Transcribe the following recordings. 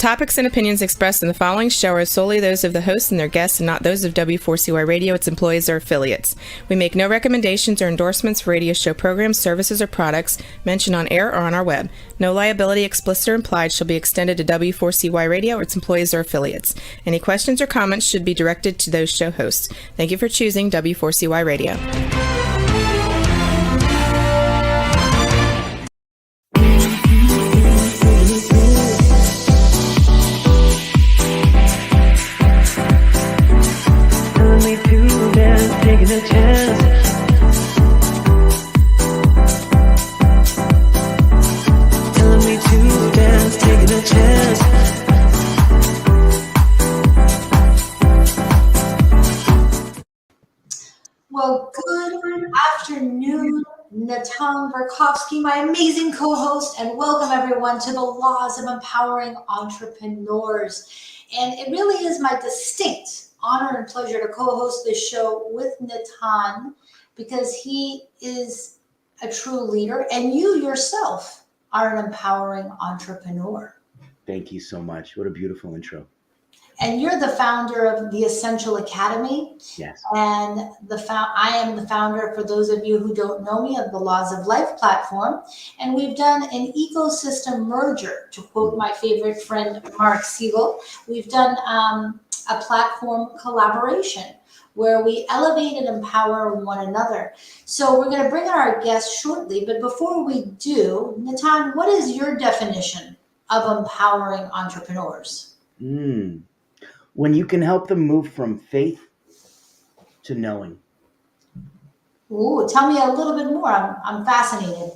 topics and opinions expressed in the following show are solely those of the hosts and their guests and not those of W4CY Radio, its employees, or affiliates. We make no recommendations or endorsements for radio show programs, services, or products mentioned on air or on our web. No liability, explicit or implied, shall be extended to W4CY Radio or its employees or affiliates. Any questions or comments should be directed to those show hosts. Thank you for choosing W4CY Radio. Taking a chance. Telling me to dance, taking a chance. Well, good afternoon, Natan Verkovsky, my amazing co-host, and welcome everyone to the Laws of Empowering Entrepreneurs. And it really is my distinct honor and pleasure to co-host this show with Natan because he is a true leader and you yourself are an empowering entrepreneur. Thank you so much. What a beautiful intro. And you're the founder of the Essential Academy. Yes. And I am the founder, for those of you who don't know me, of the Laws of Life platform. And we've done an ecosystem merger, to quote my favorite friend, Mark Siegel. We've done a platform collaboration where we elevate and empower one another. So we're going to bring in our guest shortly. But before we do, Natan, what is your definition of empowering entrepreneurs? When you can help them move from faith to knowing. Ooh, tell me a little bit more. I'm fascinated.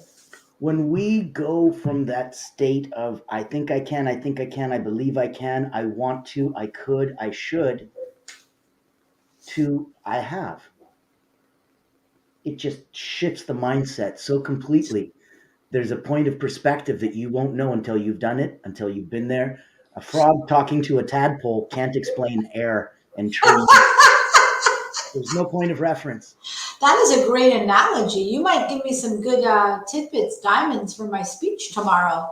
When we go from that state of, I think I can, I believe I can, I want to, I could, I should, to I have. It just shifts the mindset so completely. There's a point of perspective that you won't know until you've done it, until you've been there. A frog talking to a tadpole can't explain air and trees. There's no point of reference. That is a great analogy. You might give me some good tidbits, diamonds for my speech tomorrow.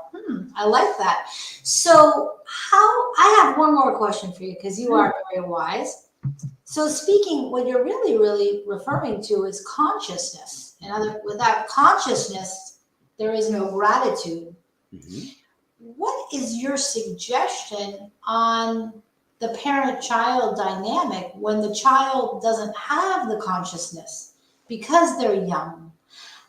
I like that. So I have one more question for you because you are very wise. So what you're really, really referring to is consciousness. Without consciousness, there is no gratitude. Mm-hmm. What is your suggestion on the parent-child dynamic when the child doesn't have the consciousness because they're young?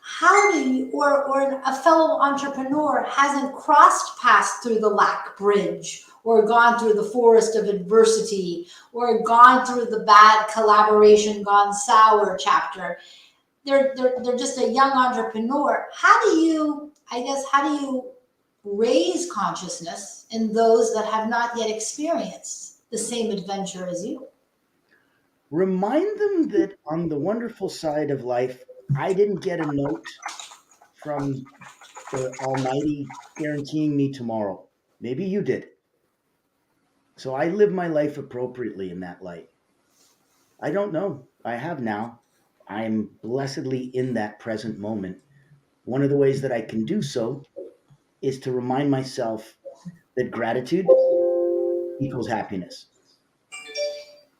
How do you, or a fellow entrepreneur hasn't crossed paths through the lack bridge or gone through the forest of adversity or gone through the bad collaboration gone sour chapter? They're just a young entrepreneur. How do you raise consciousness in those that have not yet experienced the same adventure as you? Remind them that on the wonderful side of life, I didn't get a note from the Almighty guaranteeing me tomorrow. Maybe you did. So I live my life appropriately in that light. I don't know. I have now. I'm blessedly in that present moment. One of the ways that I can do so is to remind myself that gratitude equals happiness.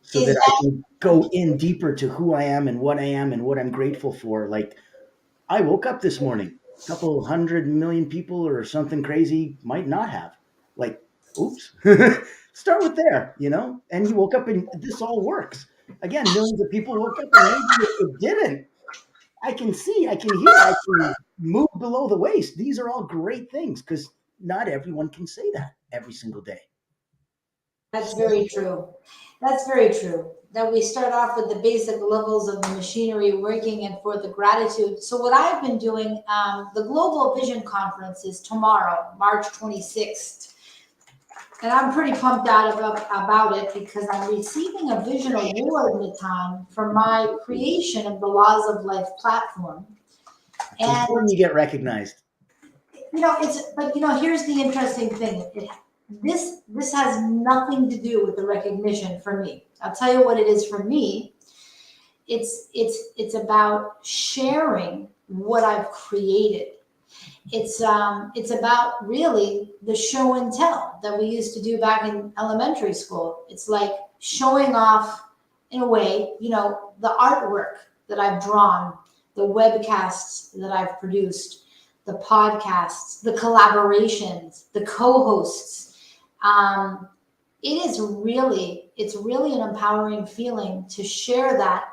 So that I can go in deeper to who I am and what I'm grateful for. Like, I woke up this morning, a couple 100 million people or something crazy might not have. Like, oops. Start with there, and you woke up and this all works. Again, millions of people woke up and maybe it didn't. I can see, I can hear, I can move below the waist. These are all great things because not everyone can say that every single day. That's very true. That's very true. That we start off with the basic levels of the machinery working and for the gratitude. So what I've been doing, the Global Vision Conference is tomorrow, March 26th. And I'm pretty pumped out about it because I'm receiving a vision award, Natan, for my creation of the Laws of Life platform. And when you get recognized. Here's the interesting thing. This has nothing to do with the recognition for me. I'll tell you what it is for me. It's about sharing what I've created. It's about really the show and tell that we used to do back in elementary school. It's like showing off in a way, the artwork that I've drawn, the webcasts that I've produced, the podcasts, the collaborations, the co-hosts. It's really an empowering feeling to share that.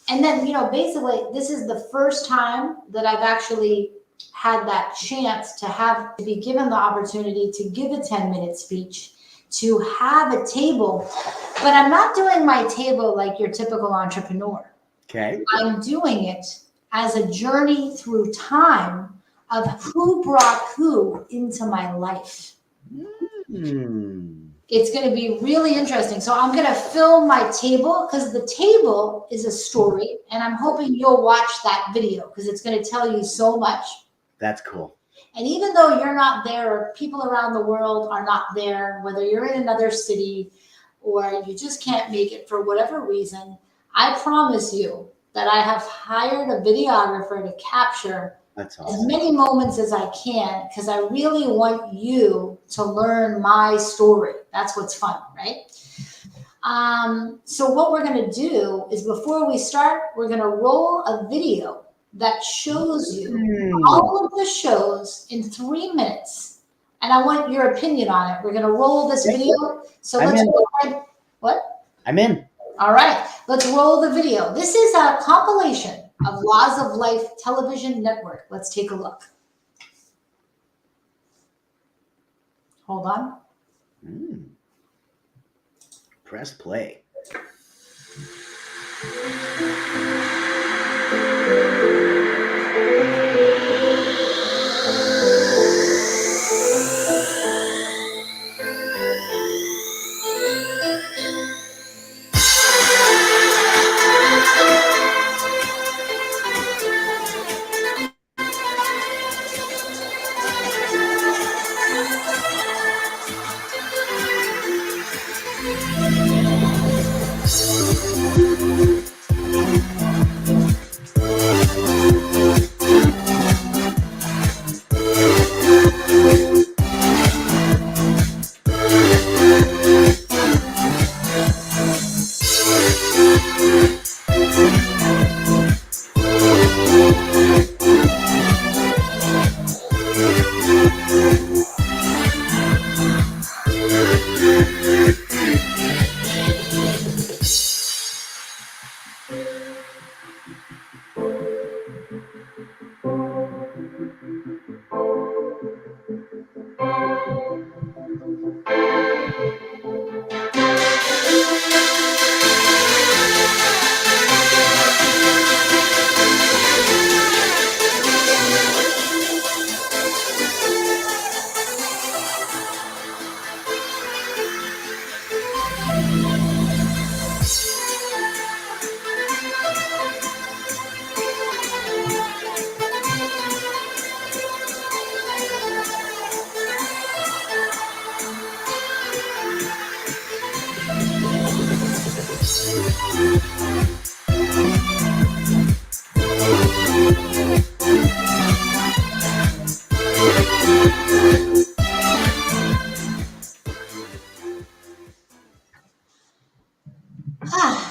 And then, basically, this is the first time that I've actually had that chance to be given the opportunity to give a 10-minute speech, to have a table. But I'm not doing my table like your typical entrepreneur. Okay. I'm doing it as a journey through time of who brought who into my life. It's going to be really interesting. So I'm going to film my table because the table is a story, and I'm hoping you'll watch that video because it's going to tell you so much. That's cool. And even though you're not there, or people around the world are not there, whether you're in another city or you just can't make it for whatever reason, I promise you that I have hired a videographer to capture That's as awesome. many moments as I can, because I really want you to learn my story. That's what's fun, right? So what we're going to do is, before we start, we're going to roll a video that shows you all of the shows in 3 minutes. And I want your opinion on it. We're going to roll this video. So let's go ahead. What? I'm in. All right, let's roll the video. This is a compilation of Laws of Life Television Network. Let's take a look. Hold on. Press play.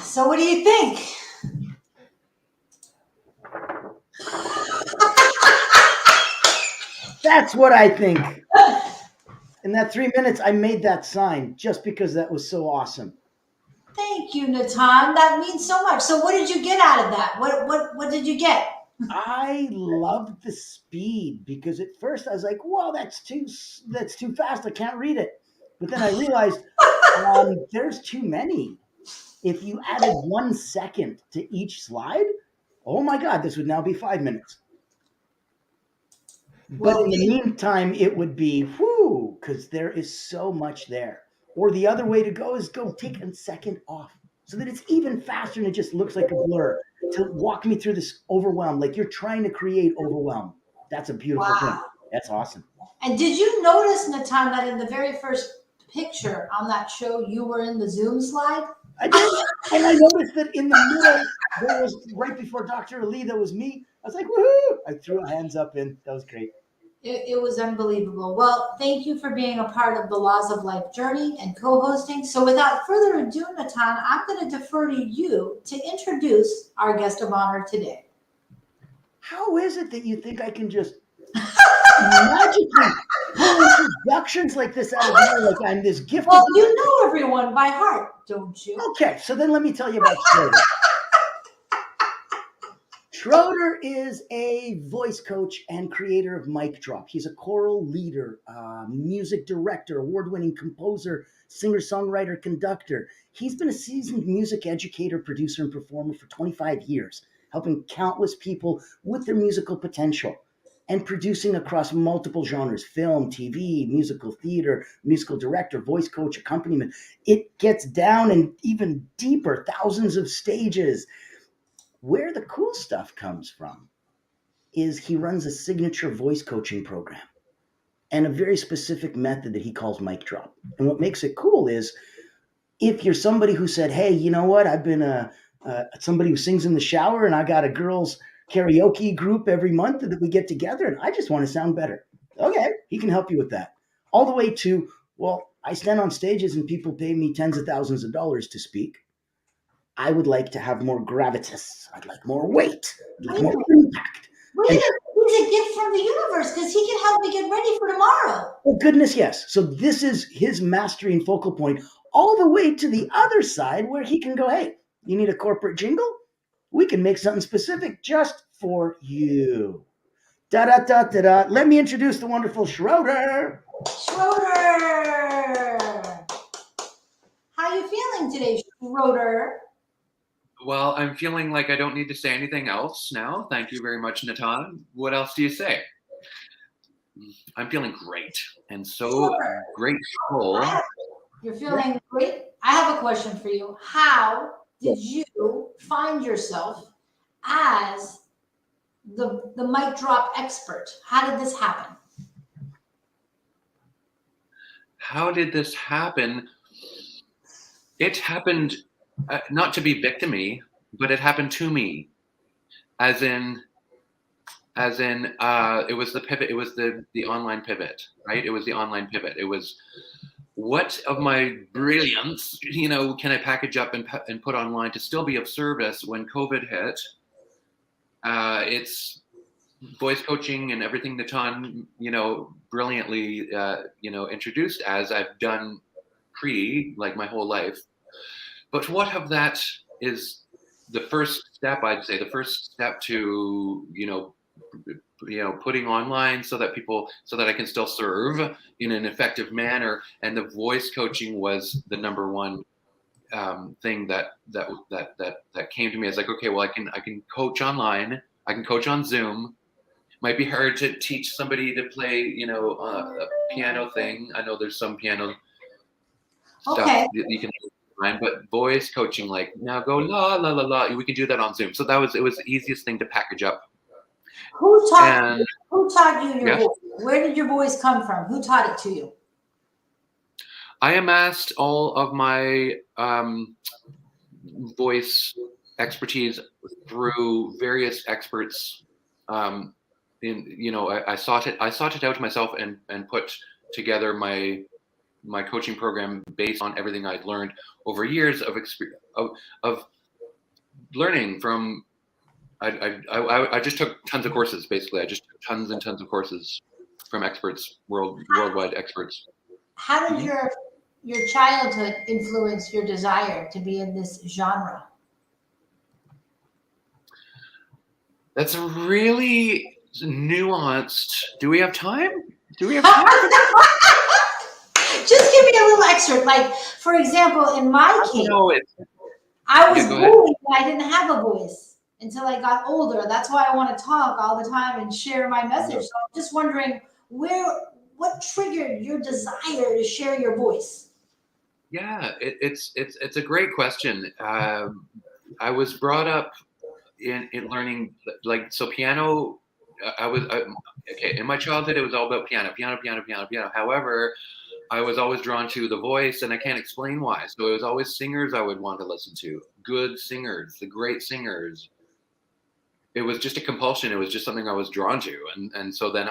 So what do you think? That's what I think. In that 3 minutes, I made that sign just because that was so awesome. Thank you, Natan. That means so much. So what did you get out of that? What did you get? I loved the speed because at first I was like, "Whoa, that's too fast. I can't read it." But then I realized there's too many. If you added 1 second to each slide, oh my God, this would now be 5 minutes. But in the meantime, it would be because there is so much there. Or the other way to go is go take a second off so that it's even faster and it just looks like a blur, to walk me through this overwhelm, like you're trying to create overwhelm. That's a beautiful thing. That's awesome. And did you notice, Natan, that in the very first picture on that show, you were in the Zoom slide? I did. And I noticed that in the middle, there was right before Dr. Ali, that was me. I was like, woohoo! I threw hands up and that was great. It was unbelievable. Well, thank you for being a part of the Laws of Life journey and co-hosting. So without further ado, Natan, I'm going to defer to you to introduce our guest of honor today. How is it that you think I can just magically pull introductions like this out of nowhere, like I'm this gifted? Well, you know everyone by heart, don't you? Okay, so then let me tell you about Schroeder. Schroeder is a voice coach and creator of Mic Drop. He's a choral leader, music director, award-winning composer, singer-songwriter, conductor. He's been a seasoned music educator, producer, and performer for 25 years, helping countless people with their musical potential and producing across multiple genres: film, TV, musical theater, musical director, voice coach, accompaniment. It gets down and even deeper, thousands of stages. Where the cool stuff comes from is he runs a signature voice coaching program and a very specific method that he calls Mic Drop. And what makes it cool is if you're somebody who said, hey, you know what, I've been somebody who sings in the shower and I got a girls karaoke group every month that we get together and I just want to sound better. Okay, he can help you with that. All the way to, well, I stand on stages and people pay me tens of thousands of dollars to speak. I would like to have more gravitas. I'd like more weight. I'd like more impact. Wait, And- he's a gift from the universe because he can help me get ready for tomorrow. Oh, goodness, yes. So this is his mastery and focal point, all the way to the other side where he can go, hey, you need a corporate jingle? We can make something specific just for you. Da da da da da. Let me introduce the wonderful Schroeder. Schroeder! How you feeling today, Schroeder? Well, I'm feeling like I don't need to say anything else now. Thank you very much, Natan. What else do you say? I'm feeling great and so Sure. grateful. You're feeling great? I have a question for you. How did you find yourself as the mic drop expert? How did this happen? How did this happen? It happened not to be victim-y, but it happened to me. As in, it was the pivot. It was the online pivot, right? It was the online pivot. It was, what of my brilliance, can I package up and put online to still be of service when COVID hit? It's voice coaching and everything Natan, brilliantly, introduced as I've done like my whole life. But what of that is the first step, I'd say, the first step to, putting online so that I can still serve in an effective manner. And the voice coaching was the number one thing that came to me. As like, okay, well, I can coach online. I can coach on Zoom. Might be hard to teach somebody to play, a piano thing. I know there's some piano stuff that you can do online, but voice coaching, like, now go la la la la, we can do that on Zoom. So it was the easiest thing to package up. Who taught you your Yeah. voice? Where did your voice come from? Who taught it to you? I amassed all of my voice expertise through various experts. I sought it out myself and put together my coaching program based on everything I'd learned over years of experience of learning from. I just took tons of courses. Basically, I just took tons and tons of courses from experts, worldwide experts. How did your childhood influence your desire to be in this genre? That's really nuanced. Do we have time? Just give me a little excerpt. Like, for example, in my case, I was bullied and I didn't have a voice until I got older. That's why I want to talk all the time and share my message. So I'm just wondering what triggered your desire to share your voice? Yeah, it's a great question. I was brought up in learning, like, so piano. Okay, in my childhood it was all about piano. However, I was always drawn to the voice, and I can't explain why. So it was always singers I would want to listen to, good singers, the great singers. It was just a compulsion. It was just something I was drawn to, and so then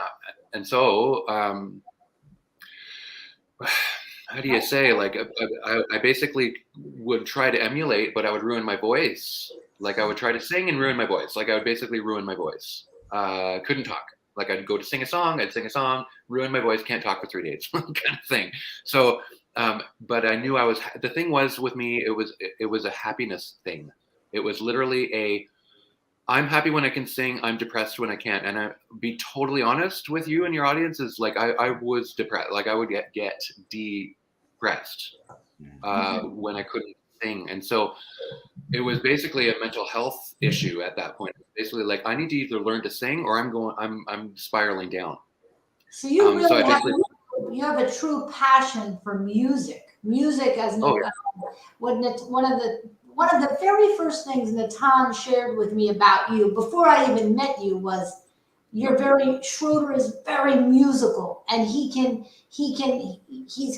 so how do you say, like, I basically would try to emulate, but I would ruin my voice. Like I would try to sing and ruin my voice. Like I would basically ruin my voice. Couldn't talk. Like I'd go to sing a song, ruin my voice, can't talk for 3 days, kind of thing. So, but I knew the thing was with me, it was a happiness thing. It was literally I'm happy when I can sing, I'm depressed when I can't. And I be totally honest with you and your audience is like, I was depressed. Like I would get depressed when I couldn't sing. And so it was basically a mental health issue at that point. Basically like, I need to either learn to sing or I'm spiraling down. So you really so you have a true passion for music. Music as one of the very first things Natan shared with me about you before I even met you was Schroeder is very musical, and he's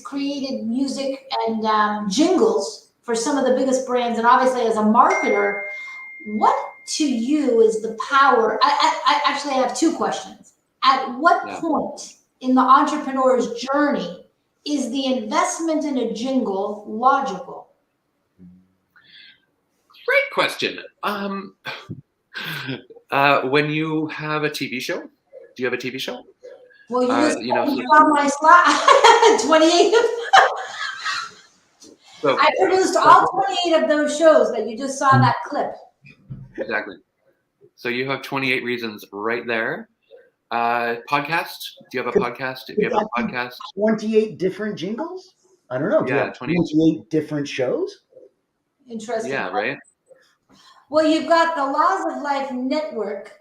created music and jingles for some of the biggest brands, and obviously as a marketer, what to you is the power? I actually have two questions. At what point in the entrepreneur's journey is the investment in a jingle logical? Great question. When you have a TV show, do you have a TV show? Well, you saw my slide. 28 of so, I produced all 28 of those shows that you just saw in that clip. Exactly. So you have 28 reasons right there. Podcast? Do you have a podcast? If you have a podcast, 28 different jingles? I don't know. Do you have 28 different shows? Interesting. Yeah, right. Well, you've got the Laws of Life Network,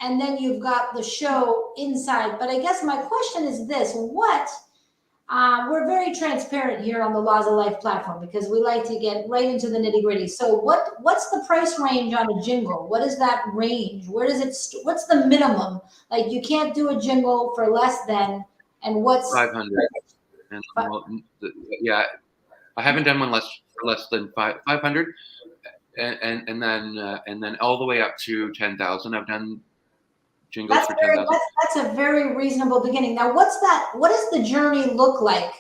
and then you've got the show Inside. But I guess my question is this: we're very transparent here on the Laws of Life platform because we like to get right into the nitty gritty. So what's the price range on a jingle? What is that range? Where does it? What's the minimum? Like you can't do a jingle for less than, and what's 500? And yeah, I haven't done one for less than 500, and then all the way up to 10,000. I've done jingles for 10,000. That's a very reasonable beginning. Now, what does the journey look like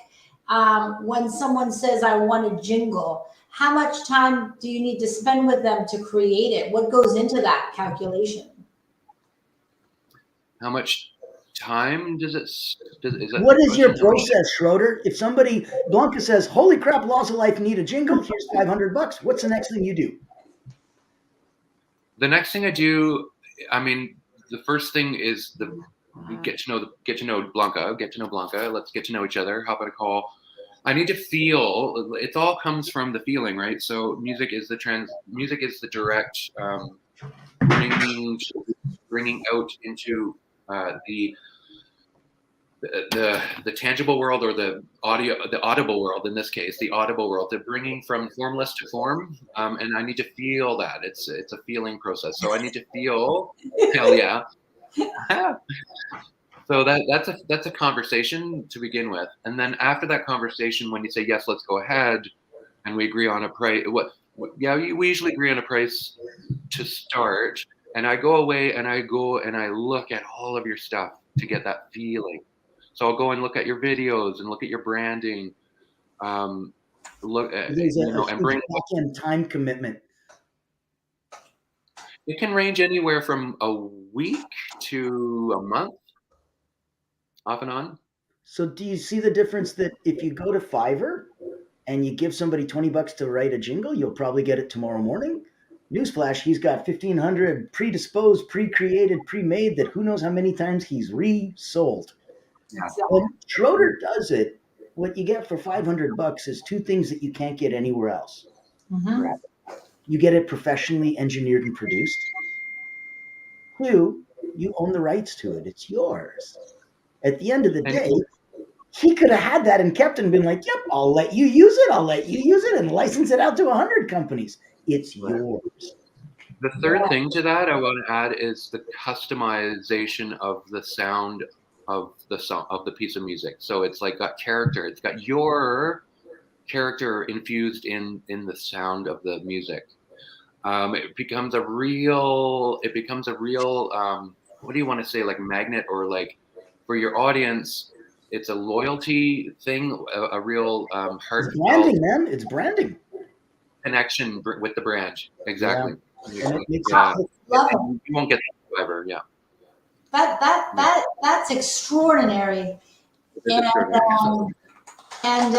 when someone says, I want a jingle? How much time do you need to spend with them to create it? What goes into that calculation? How much time does it? What is your process, Schroeder? If Blanca says, holy crap, Laws of Life need a jingle, here's $500. What's the next thing you do? The next thing I do, the first thing is get to know Blanca. Let's get to know each other. Hop on a call. I need to feel. It all comes from the feeling, right? So music is the direct bringing out into the tangible world, or the audible world in this case, the audible world, the bringing from formless to form, and I need to feel that. It's a feeling process. So I need to feel. Hell yeah. So that's a conversation to begin with, and then after that conversation, when you say yes, let's go ahead, and we agree on a price. We usually agree on a price to start, and I go away and I look at all of your stuff to get that feeling. So I'll go and look at your videos and look at your branding. Look at and bring time commitment. It can range anywhere from a week to a month, off and on. So do you see the difference that if you go to Fiverr and you give somebody $20 to write a jingle, you'll probably get it tomorrow morning? Newsflash, he's got 1,500 predisposed, pre-created, pre-made that who knows how many times he's resold. When Schroeder does it, what you get for $500 is two things that you can't get anywhere else. Mm-hmm. You get it professionally engineered and produced. Two, you own the rights to it. It's yours. At the end of the day, he could have had that and kept it and been like, yep, I'll let you use it and license it out to 100 companies. It's yours. The third thing to that I want to add is the customization of the sound of the piece of music. So it's like got character. It's got your character infused in the sound of the music. It becomes a real what do you want to say, like magnet or like for your audience, it's a loyalty thing, a real It's heartfelt branding, man. It's branding. connection with the brand. Yeah. Exactly. And it makes Yeah. it Love it. You won't get that ever. Yeah. That's extraordinary. It is And extraordinary. and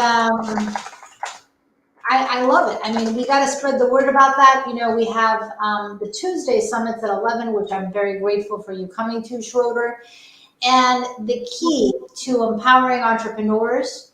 I love it. I mean, we got to spread the word about that. You know, we have the Tuesday summits at 11, which I'm very grateful for you coming to, Schroeder. And the key to empowering entrepreneurs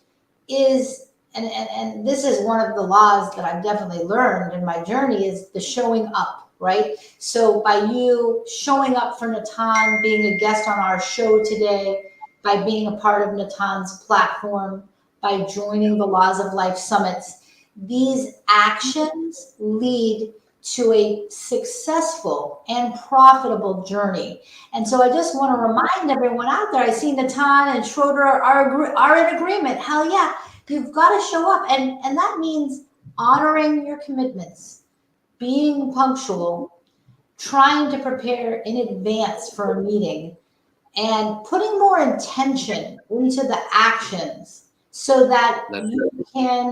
is, and this is one of the laws that I've definitely learned in my journey, is the showing up, right? So by you showing up for Natan, being a guest on our show today, by being a part of Natan's platform, by joining the Laws of Life Summits, these actions lead to a successful and profitable journey. And so I just want to remind everyone out there, I see Natan and Schroeder are in agreement. Hell yeah, you've got to show up. And that means honoring your commitments, being punctual, trying to prepare in advance for a meeting, and putting more intention into the actions so that you can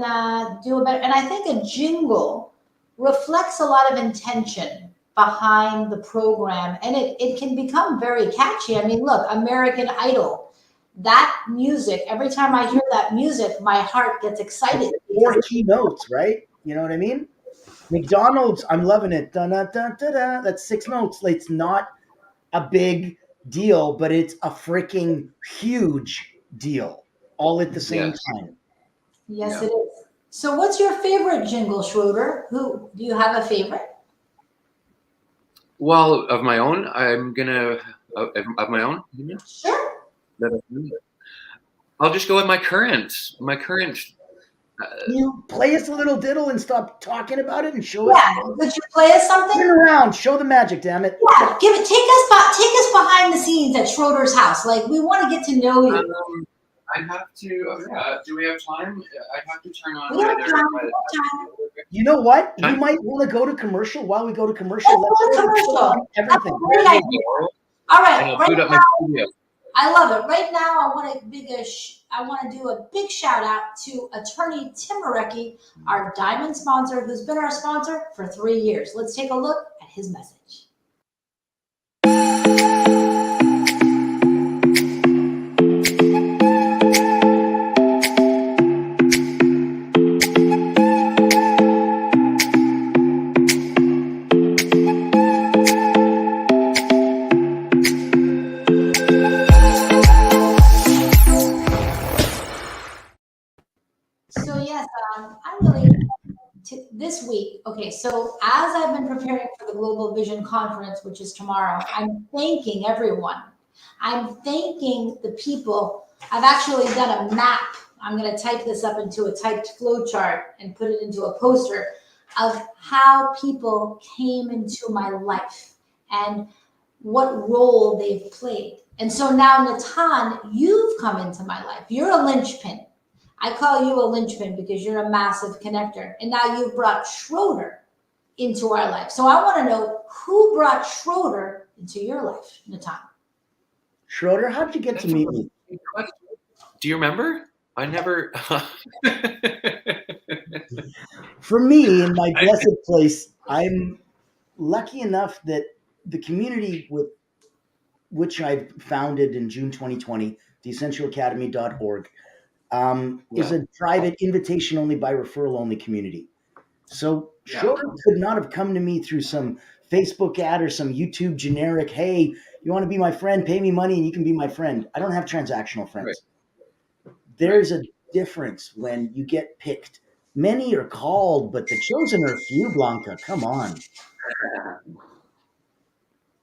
do a better. And I think a jingle reflects a lot of intention behind the program, and it can become very catchy. I mean, look, American Idol, that music, every time I hear that music, my heart gets excited. 4 key notes, right? You know what I mean? McDonald's, I'm loving it. Da, da, da, da, da. That's 6 notes. It's not a big deal, but it's a freaking huge deal all at the same Yes. time. Yes, Yeah. it is. So what's your favorite jingle, Schroeder? Who do you have a favorite? Well, of my own, I'm gonna of my own. Sure. I'll just go with my current. Can you play us a little diddle and stop talking about it and show us? Yeah. Would you play us something? Turn around, show the magic, damn it. Yeah. Take us behind the scenes at Schroeder's house. Like, we want to get to know you. I have to. Do we have time? I have to turn on We have my. time. We have time. You know what? Huh? You might want to go to commercial. While we go to commercial, Let's go to commercial. everything. Great idea. All And right. I'll Right boot up my now, studio. I love it. Right now, I want to do a big shout out to Attorney Tim Marecki, our diamond sponsor, who's been our sponsor for 3 years. Let's take a look at his message. So yes, I really this week. Okay, so as I've been preparing for the Global Vision Conference, which is tomorrow, I'm thanking everyone. I'm thanking the people. I've actually done a map. I'm going to type this up into a typed flow chart and put it into a poster of how people came into my life and what role they've played. And so now, Natan, you've come into my life. You're a linchpin. I call you a linchpin because you're a massive connector. And now you've brought Schroeder into our life. So I want to know who brought Schroeder into your life, Natan. Schroeder, how did you get to meet me? Do you remember? I never. For me, in my blessed place, I'm lucky enough that the community with which I founded in June 2020, theessentialacademy.org, is a private, invitation only by referral only community. So Schroeder could not have come to me through some Facebook ad or some YouTube generic, hey, you want to be my friend, pay me money and you can be my friend. I don't have transactional friends. Right. There's a difference when you get picked. Many are called, but the chosen are few, Blanca. Come on.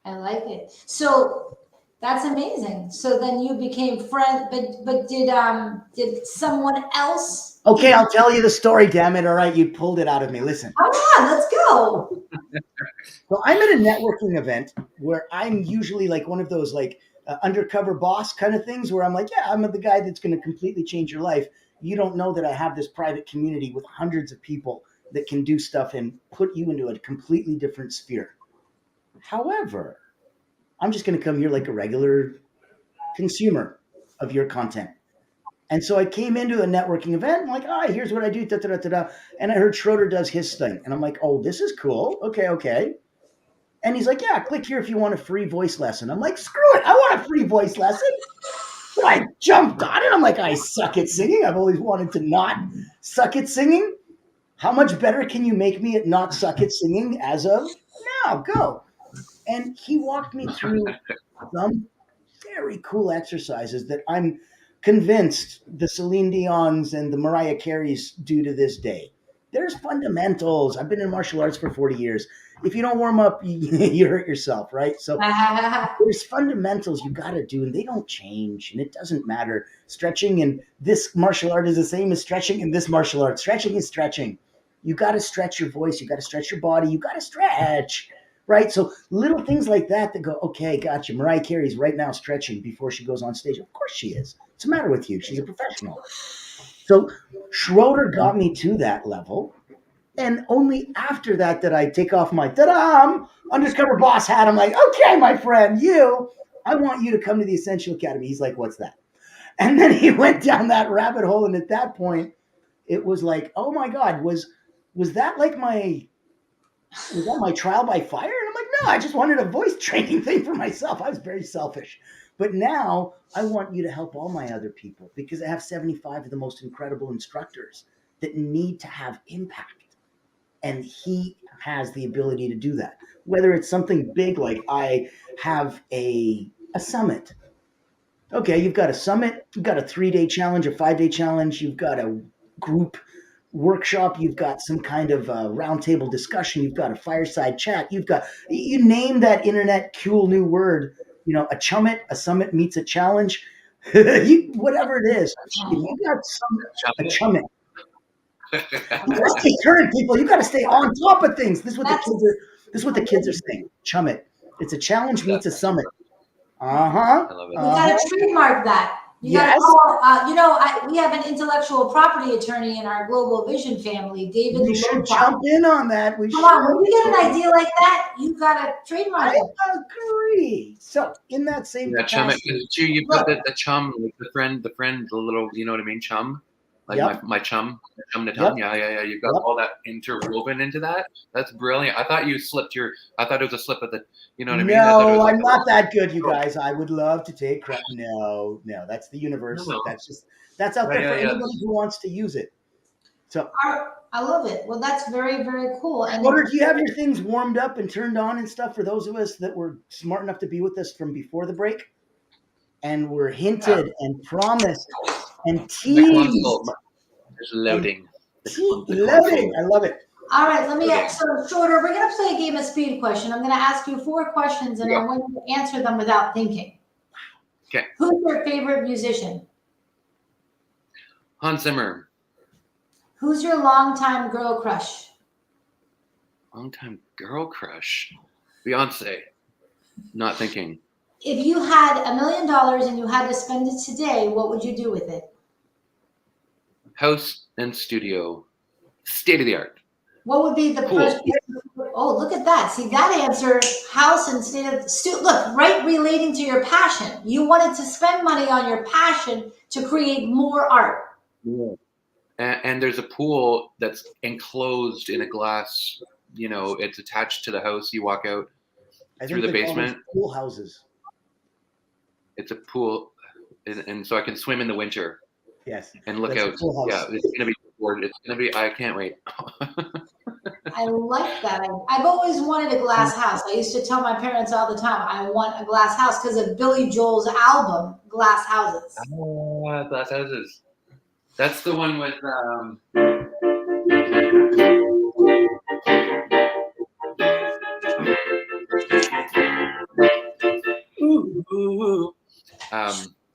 I like it. So that's amazing. So then you became friends, but did someone else? Okay, I'll tell you the story, damn it. All right, you pulled it out of me. Listen. Oh yeah, let's go. So I'm at a networking event where I'm usually like one of those undercover boss kind of things where I'm like, yeah, I'm the guy that's going to completely change your life. You don't know that I have this private community with hundreds of people that can do stuff and put you into a completely different sphere. However, I'm just going to come here like a regular consumer. of your content. And so I came into a networking event. I'm like, here's what I do. Da, da, da, da, da. And I heard Schroeder does his thing. And I'm like, oh, this is cool. Okay. And he's like, yeah, click here if you want a free voice lesson. I'm like, screw it. I want a free voice lesson. So I jumped on it. I'm like, I suck at singing. I've always wanted to not suck at singing. How much better can you make me at not suck at singing as of now? Go. And he walked me through some very cool exercises that I'm convinced the Celine Dion's and the Mariah Careys do to this day. There's fundamentals. I've been in martial arts for 40 years. If you don't warm up, you hurt yourself, right? So there's fundamentals you got to do, and they don't change, and it doesn't matter. Stretching in this martial art is the same as stretching in this martial art. Stretching is stretching. You got to stretch your voice. You got to stretch your body. You got to stretch. Right? So little things like that go, okay, gotcha. Mariah Carey's right now stretching before she goes on stage. Of course she is. What's the matter with you? She's a professional. So Schroeder got me to that level. And only after that did I take off my ta-da, undercover boss hat. I'm like, okay, my friend, I want you to come to the Essential Academy. He's like, what's that? And then he went down that rabbit hole. And at that point, it was like, oh my God, was that like my trial by fire? And I'm like, no, I just wanted a voice training thing for myself. I was very selfish. But now I want you to help all my other people because I have 75 of the most incredible instructors that need to have impact. And he has the ability to do that. Whether it's something big like I have a summit. Okay, you've got a summit, you've got a 3-day challenge, a 5-day challenge, you've got a group workshop, you've got some kind of roundtable discussion, you've got a fireside chat, you name that internet cool new word, a chummit, a summit meets a challenge, whatever it is. If you got a chummit. You gotta stay current, people. You gotta stay on top of things. This is what the kids are saying. Chummit. It's a challenge meets a summit. I love it. You gotta trademark that. We have an intellectual property attorney in our Global Vision family, David. We should jump in on that. Come on, when you get an idea like that, you gotta trademark it. I agree. So in that same capacity, you've got the chum, like the friend, the little, you know what I mean, chum. Like my chum Natan. Yeah. You've got all that interwoven into that. That's brilliant. I thought it was a slip of the, you know what I mean? No, I'm not that good, you guys. I would love to take credit. No, that's the universe. No. That's out there for anybody who wants to use it. So I love it. Well, that's very, very cool. And do you have your things warmed up and turned on and stuff for those of us that were smart enough to be with us from before the break? And were hinted and promised and teased. Just loading. Loading. I love it. All right, so Schroeder, we're going to play a game of speed question. I'm going to ask you 4 questions, and I want you to answer them without thinking. Okay. Who's your favorite musician? Hans Zimmer. Who's your longtime girl crush? Longtime girl crush. Beyonce. Not thinking. If you had $1 million and you had to spend it today, what would you do with it? House and studio. State of the art. What would be the first? Oh, look at that. See, that answer, house and state of look, right, relating to your passion. You wanted to spend money on your passion to create more art. Yeah. And there's a pool that's enclosed in a glass, it's attached to the house. You walk out through the basement. Pool houses. It's a pool, and so I can swim in the winter. Yes. And look out. Yeah, it's gonna be. It's gonna be. I can't wait. I like that. I've always wanted a glass house. I used to tell my parents all the time, I want a glass house because of Billy Joel's album, Glass Houses. Glass houses. That's the one with.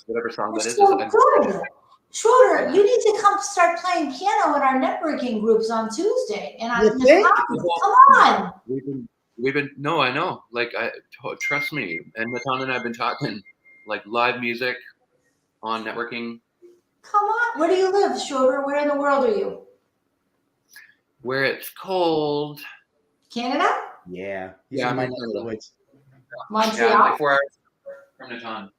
Whatever song that is. Schroeder, you need to come start playing piano in our networking groups on Tuesday. And come on. We've been. No, I know. Trust me. And Natan and I have been talking live music on networking. Come on. Where do you live, Schroeder? Where in the world are you? Where it's cold. Canada? Yeah. Yeah, I'm in the woods. Montreal. Yeah, 4 hours from Natan.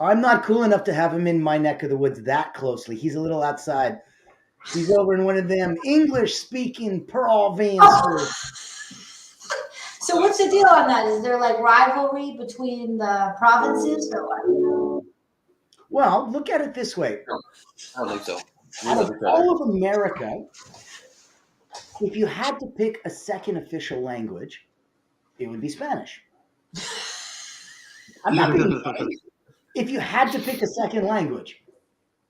I'm not cool enough to have him in my neck of the woods that closely. He's a little outside. He's over in one of them English-speaking provinces. So what's the deal on that? Is there like rivalry between the provinces or what? Well, look at it this way. I don't think so. We Out love of each other. all of America, if you had to pick a second official language, it would be Spanish. I'm not being funny. If you had to pick a second language,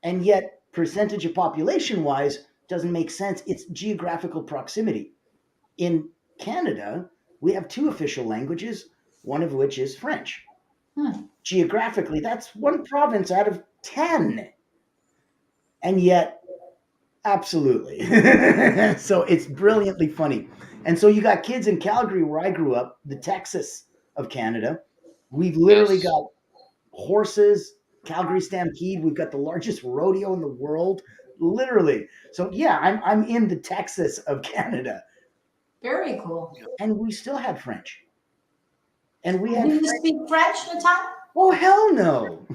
and yet percentage of population wise doesn't make sense, it's geographical proximity. In Canada, we have two official languages, one of which is French. Geographically, that's one province out of 10. And yet, absolutely. So it's brilliantly funny. And so you got kids in Calgary, where I grew up, the Texas of Canada. We've literally Yes. got horses, Calgary Stampede. We've got the largest rodeo in the world, literally. So yeah, I'm in the Texas of Canada, Very cool. and we still had French. And we Do had you French. speak French, Natan? Oh hell no!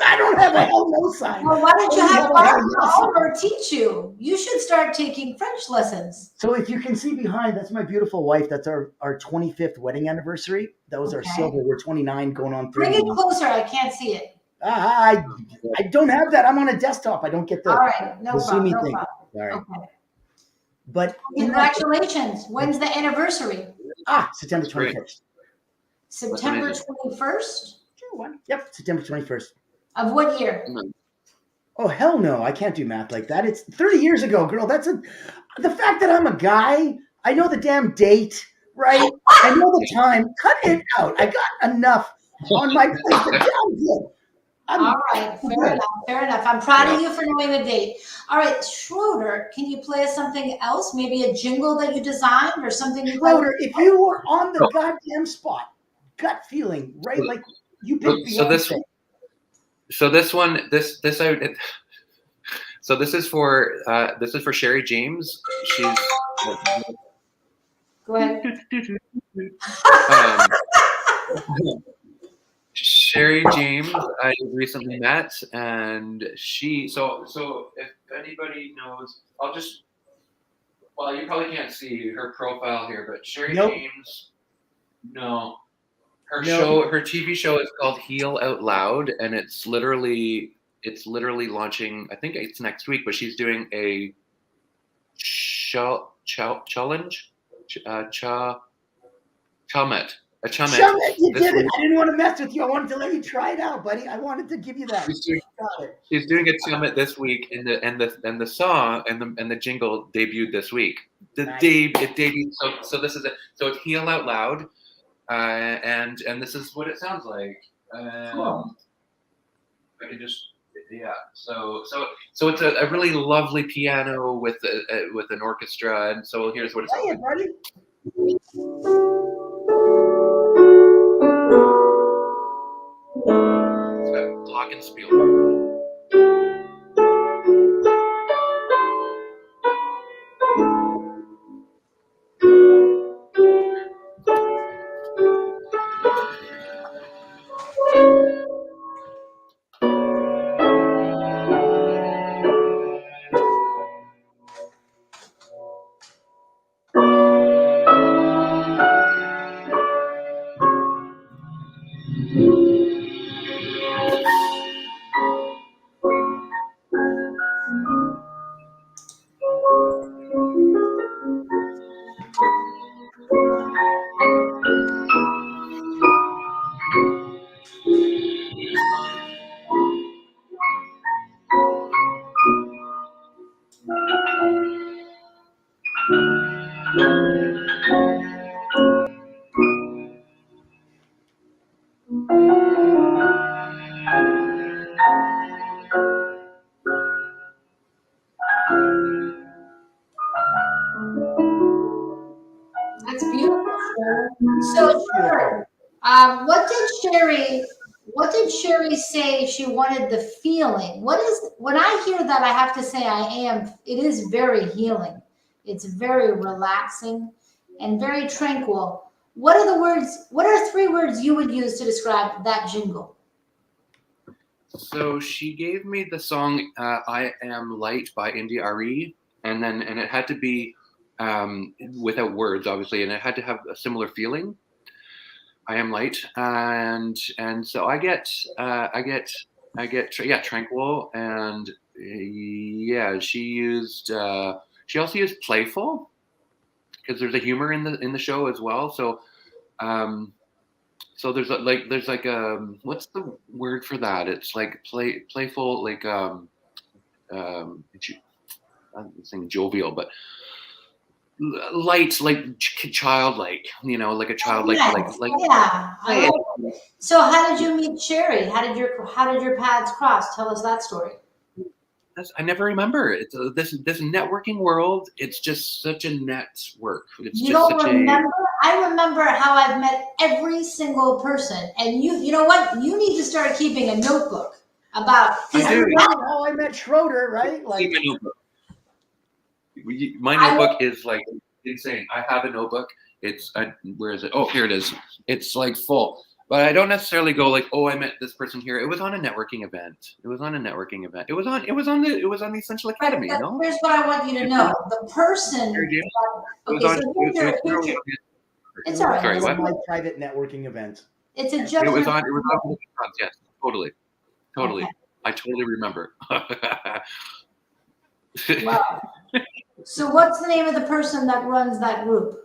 I don't have a hell no sign. Well, why don't you I have don't a hell Barbara no sign. over teach you? You should start taking French lessons. So if you can see behind, that's my beautiful wife. That's our 25th wedding anniversary. That was our Okay. silver. We're 29 going on 30. Bring it closer. I can't see it. I don't have that. I'm on a desktop. I don't get All the, right. No the see problem. me No thing. problem. All right. Okay. But in that, Congratulations. When's the anniversary? September That's great. 21st. September amazing. 21st? Sure, what? Yep, September 21st. Of what year? Oh, hell no. I can't do math like that. It's 30 years ago, girl. The fact that I'm a guy, I know the damn date, right? I know the time. Cut it out. I got enough on my plate. But I'm good. All right. Fair enough. Fair enough. I'm proud of you for knowing the date. All right. Schroeder, can you play us something else? Maybe a jingle that you designed or something you Schroeder, if you were on the goddamn spot, gut feeling, right? Like you picked So this, Beyonce. so this one, so this is for Sherry James. She's Go ahead. Sherry James, I recently met, and so if anybody knows, well, you probably can't see her profile here, but Sherry Nope. James, no. Her TV show is called Heal Out Loud, and it's literally launching, I think it's next week, but she's doing a challenge, Chalmet. A Chalmet. Chummet, you This did it. week. I didn't want to mess with you. I wanted to let you try it out, buddy. I wanted to give you that. Got it. She's doing a Chalmet this week, and the song and the jingle debuted this week. Nice. It debuted. So this is it. So it's Heal Out Loud, and this is what it sounds like. Cool. I can just So it's a really lovely piano with an orchestra, and so here's what it sounds Play like. it, buddy. It's got glockenspiel. That's beautiful. So, Schroeder, what did Sherry say she wanted the feeling? When I hear that, I have to say it is very healing. It's very relaxing and very tranquil. What are 3 words you would use to describe that jingle? So she gave me the song "I Am Light" by India Arie, and it had to be without words, obviously, and it had to have a similar feeling. I am light, and so I get tranquil, and yeah, she also used playful because there's a humor in the show as well. So um, so there's like what's the word for that? It's like playful, like I'm saying jovial, but light, like childlike, like a childlike, Yes, like yeah, I like it. So how did you meet Sherry? How did your paths cross? Tell us that story. I never remember. It's this networking world. It's just such a network. It's You just don't such a remember? I remember how I've met every single person. And you know what? You need to start keeping a notebook about I because do. How I met Schroeder, right? See Like, my notebook. My I notebook is like insane. I have a notebook. Where is it? Oh, here it is. It's like full. But I don't necessarily go like, oh, I met this person here. It was on a networking event. It was on a networking event. It was on the Essential but, Academy. but No, here's what I want you to know. The person. It was Okay, on. so It was here's literally your, on it's it all was right. Sorry, one what? of my private networking events. It's a It was judgment. on. It was on. Yes, totally, totally. Okay. I totally remember. Wow. So what's the name of the person that runs that group?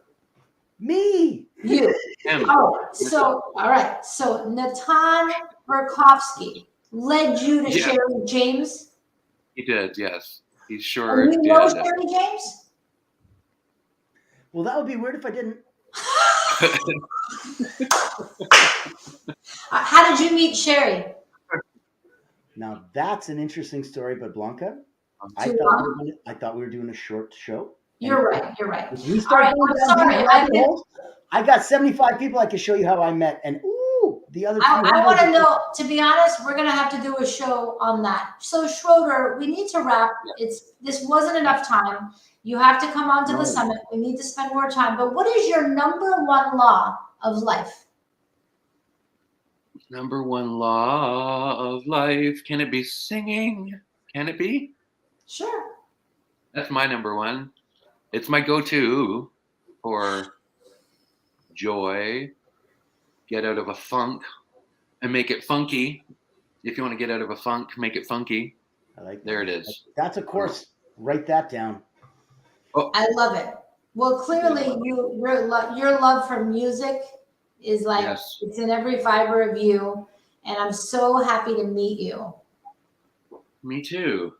Me. You. Him. Oh, so all right. So Natan Burkowski led you to Yes, Sherry James. he did. Yes, he And sure you know did. Sherry James? Well, that would be weird if I didn't. How did you meet Sherry? Now that's an interesting story, but Blanca, I Too thought long? I thought we were doing a short show. And You're right. You're right. if we All start right. going I'm down these sorry. rabbit holes, I got 75 people I can show you how I met, and the other few I want to hundred. know. To be honest, we're gonna have to do a show on that. So Schroeder, we need to wrap. This wasn't enough time. You have to come onto the No. summit. We need to spend more time. But what is your number one law of life? Number one law of life. Can it be singing? Can it be? Sure. That's my number one. It's my go-to for joy. Get out of a funk and make it funky. If you want to get out of a funk, make it funky. I like that. There it is. That's a course. Write that down. Oh, I love it. Well, clearly, your love for music is like yes. it's in every fiber of you, and I'm so happy to meet you. Me too.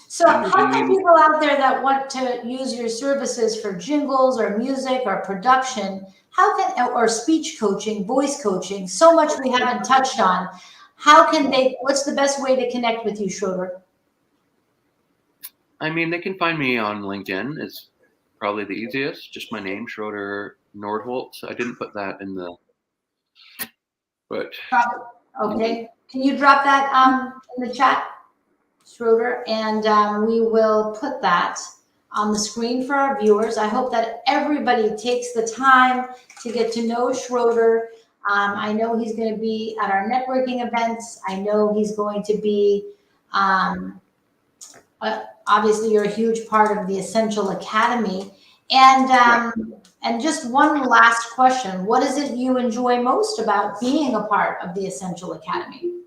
So, And how can we- people out there that want to use your services for jingles or music or production, or speech coaching, voice coaching, so much we haven't touched on? What's the best way to connect with you, Schroeder? I mean, they can find me on LinkedIn. It's probably the easiest. Just my name, Schroeder Nordholt. I didn't put that in the, but Okay. Can you drop that in the chat, Schroeder? And we will put that on the screen for our viewers. I hope that everybody takes the time to get to know Schroeder. I know he's going to be at our networking events. I know he's going to be, obviously, you're a huge part of the Essential Academy. And just one last question. What is it you enjoy most about being a part of the Essential Academy?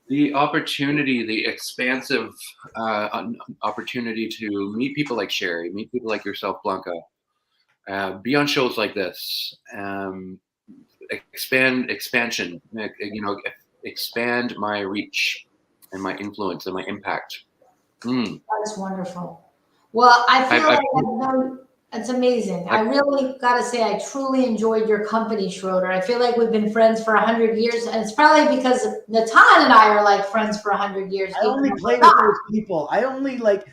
the opportunity, the expansive opportunity to meet people like Sherry, meet people like yourself, Blanca, be on shows like this, expansion, expand my reach and my influence and my impact. That's wonderful. Well, I feel I've- like it's amazing. I really got to say, I truly enjoyed your company, Schroeder. I feel like we've been friends for 100 years, and it's probably because Natan and I are like friends for 100 years. I only play with those people. I only like.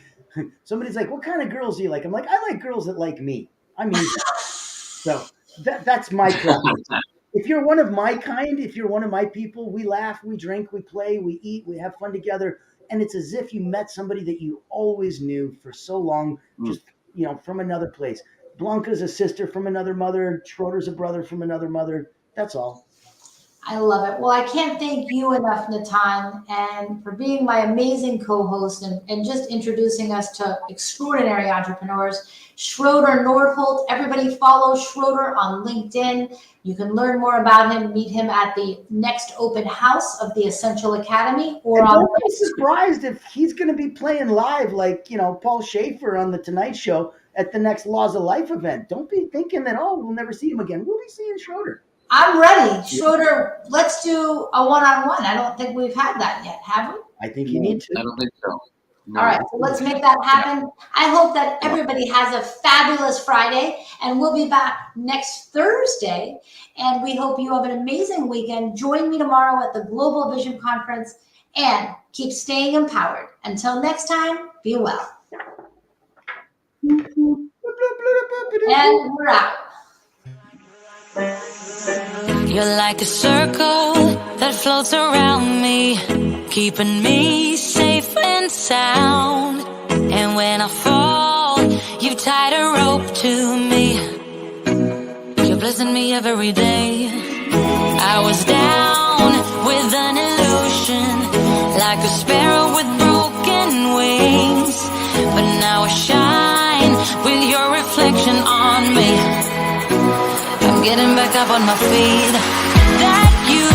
Somebody's like, "What kind of girls do you like?" I'm like, "I like girls that like me." I'm easy. So that's my preference. If you're one of my kind, if you're one of my people, we laugh, we drink, we play, we eat, we have fun together, and it's as if you met somebody that you always knew for so long, just from another place. Blanca's a sister from another mother. Schroeder's a brother from another mother. That's all. I love it. Well, I can't thank you enough, Natan, and for being my amazing co-host and just introducing us to extraordinary entrepreneurs. Schroeder Nordholt, everybody follow Schroeder on LinkedIn. You can learn more about him, meet him at the next open house of the Essential Academy or And on don't be surprised if he's going to be playing live like, Paul Schaefer on The Tonight Show at the next Laws of Life event. Don't be thinking that, we'll never see him again. We'll be seeing Schroeder. I'm ready. Schroeder, let's do a one-on-one. I don't think we've had that yet, have we? I think you need to. I don't think so. No. All right, so let's make that happen. I hope that everybody has a fabulous Friday, and we'll be back next Thursday. And we hope you have an amazing weekend. Join me tomorrow at the Global Vision Conference and keep staying empowered. Until next time, be well. And we're out. You're like a circle that floats around me, keeping me safe and sound. And when I fall, you tied a rope to me. You're blessing me every day. I was down with an illusion, like a sparrow with broken wings. But now I shine with your reflection on me. I'm getting back up on my feet. That you